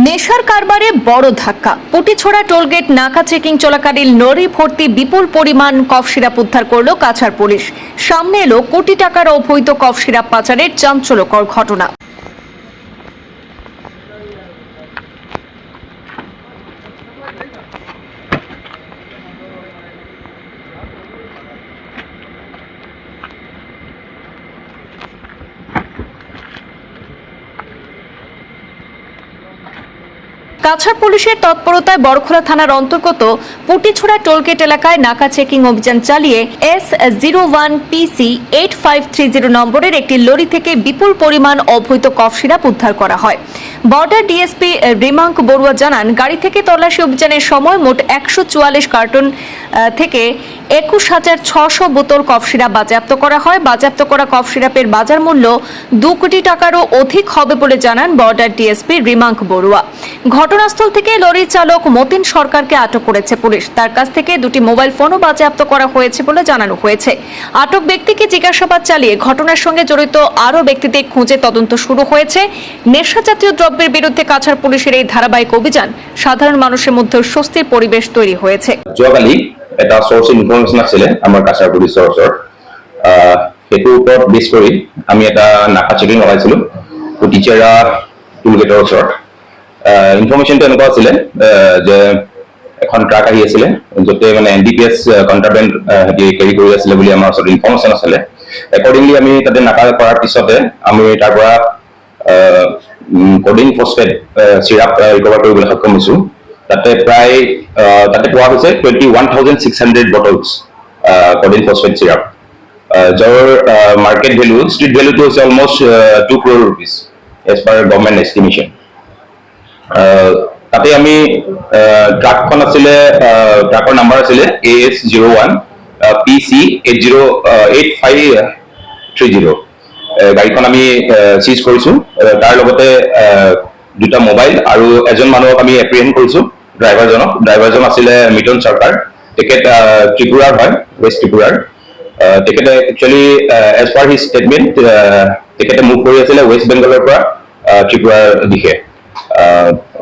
নেশার কারবারে বড় ধাক্কা। পুটিছড়া টোলগেট নাকা চেকিং চলাকালীন লরি ভর্তি বিপুল পরিমাণ কফ সিরাপ উদ্ধার করল কাছাড় পুলিশ। সামনে এলো কোটি টাকার অবৈধ কফ সিরাপ পাচারের চাঞ্চল্যকর ঘটনা। কাছাড় পুলিশের তৎপরতায় বড়খোলা থানার অন্তর্গত পুটিছড়া টোলগেট এলাকায় নাকা চেকিং অভিযান চালিয়ে S01 PC 8530 নম্বরের একটি লরি থেকে বিপুল পরিমাণ অবৈধ কফ সিরাপ উদ্ধার করা হয়। বর্ডার ডিএসপি রিমাঙ্ক বড়ুয়া জানান, গাড়ি থেকে তল্লাশি অভিযানের সময় মোট 144 কার্টন থেকে 21,600 বোতল কফ সিরাপ বাজেয়াপ্ত করা হয়। বাজেয়াপ্ত করা কফ সিরাপের বাজার মূল্য 2 কোটি টাকারও অধিক হবে বলে জানান বর্ডার ডিএসপি রিমাঙ্ক বড়ুয়া। ঘটনাস্থল থেকে লরি চালক মতিন সরকারকে আটক করেছে পুলিশ। তার কাছ থেকে দুটি মোবাইল ফোনও বাজেয়াপ্ত করা হয়েছে বলে জানানো হয়েছে। আটক ব্যক্তিকে জিজ্ঞাসাবাদ চালিয়ে ঘটনার সঙ্গে জড়িত আরও ব্যক্তিদের খুঁজে তদন্ত শুরু হয়েছে। নেশাজাতীয় দ্রব্যের বিরুদ্ধে কাছাড় পুলিশের এই ধারাবাহিক অভিযান সাধারণ মানুষের মধ্যে স্বস্তির পরিবেশ তৈরি হয়েছে। যোৱাকালি এটা সোৰ্স ইনফৰমেশন আছিলে আমাৰ কাছাড় পুলিচৰ ওচৰত। সেইটোৰ ওপৰত বেছ কৰি আমি এটা নাকা চেকিং লগাইছিলোঁ পুটিছড়া টোলগেটৰ ওচৰত। ইনফৰমেশ্যনটো এনেকুৱা আছিলে যে এখন ট্ৰাক আহি আছিলে, য'তে মানে NDPS কণ্ট্ৰাবেণ্ড কেৰি কৰি আছিলে বুলি আমাৰ ওচৰত ইনফৰমেশ্যন আছিলে। একৰ্ডিংলি আমি তাতে নাকা কৰাৰ পিছতে আমি তাৰ পৰা কোডিং ফছফেট চিৰাপ ৰিকভাৰ কৰিবলৈ সক্ষম হৈছোঁ। তাতে প্ৰায় তাতে পোৱা হৈছে 21,600 বটলছ কোডিং ফছফেট চিৰাপ, যাৰ মাৰ্কেট ভেলু, ষ্ট্ৰীট ভেলুটো হৈছে almost 2 crore rupees as per government estimation. তাতে আমি ট্ৰাকখন আছিলে, ট্ৰাকৰ নাম্বাৰ আছিলে AS01 PC 8530। গাড়ীখন আমি চিজ কৰিছোঁ। তাৰ লগতে দুটা মোবাইল আৰু এজন মানুহক আমি এপ্ৰিহেণ্ড কৰিছোঁ, ড্ৰাইভাৰজন আছিলে মিটন চৰকাৰ। তেখেত ত্ৰিপুৰাৰ হয়, ৱেষ্ট ত্ৰিপুৰাৰ। তেখেতে actually as per his statement তেখেতে মুভ কৰি আছিলে ৱেষ্ট বেংগলৰ পৰা ত্ৰিপুৰাৰ দিশে।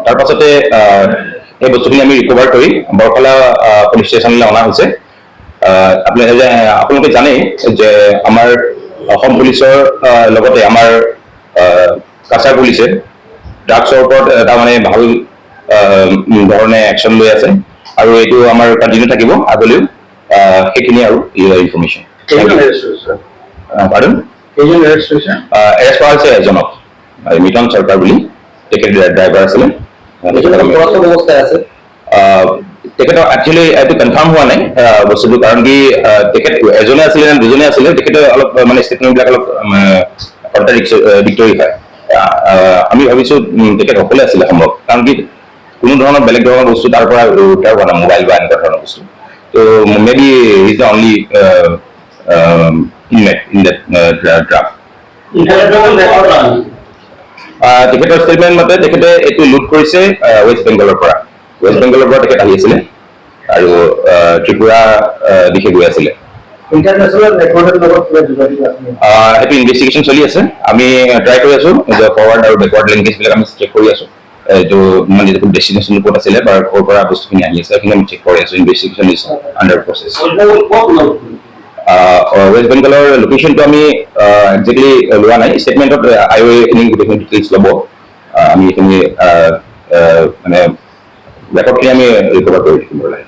তাৰ পাছতে এই বস্তুখিনি আমি ৰিকভাৰ কৰি বৰখলা পুলিচ ষ্টেচনলৈ অনা হৈছে। আপোনালোকে জানে যে আমাৰ অসম পুলিচৰ লগতে আমাৰ কাছাড় পুলিচে ড্ৰাগছৰ ওপৰত এটা মানে ভাল ধৰণে একশ্যন লৈ আছে, আৰু এইটো আমাৰ কণ্টিনিউ থাকিব আগলৈও। সেইখিনি আৰু ইনফৰমেশ্যন। এৰেষ্ট কৰা হৈছে এজনক, মিটন চৰকাৰ বুলি, তেখেত ড্ৰাইভাৰ আছিলে। তেখেতৰ একচুৱেলি এইটো কনফাৰ্ম হোৱা নাই বস্তুটো, কাৰণ কি তেখেত এজনে আছিলে নে দুজনে আছিলে, তেখেতে অলপ মানে ষ্টেটমেণ্টবিলাক অলপ কণ্ট্ৰাডিক্টৰী হয়। আমি ভাবিছোঁ তেখেত অকলে আছিলে সম্ভৱ, কাৰণ কি কোনো ধৰণৰ বেলেগ ধৰণৰ বস্তু তাৰ পৰা উদ্ধাৰ হোৱা নাই, মোবাইল বা এনেকুৱা ধৰণৰ বস্তু। ত' may be is the only inmate in that drug. তেখেতৰ ষ্টেটমেণ্ট মতে তেখেতে এইটো লুট কৰিছে ৱেষ্ট বেংগলৰ পৰা তেখেত আহি আছিলে আৰু ত্ৰিপুৰা দিশে গৈ আছিলে। সেইটো ইনভেষ্টিগেশ্যন চলি আছে। আমি ট্ৰাই কৰি আছো যে ফৰৱাৰ্ড আৰু বেকৱাৰ্ড লিংকেজবিলাক আমি চেক কৰি আছো। এইটো মানে ডেষ্টিনেশ্যন ক'ত আছিলে বা ক'ৰ পৰা বস্তুখিনি আহি আছে সেইখিনি আমি চেক কৰি আছো। Investigation is under process. West বেংগলৰ লোকেশ্যনটো আমি একজেক্টলি লোৱা নাই। ষ্টেটমেণ্টত IOA এইখিনি গোটেইখিনি ডিটেইলছ ল'ব। আমি এইখিনি মানে ৰেকৰ্ডখিনি আমি ৰিকভাৰ কৰি থাকিব লাগে।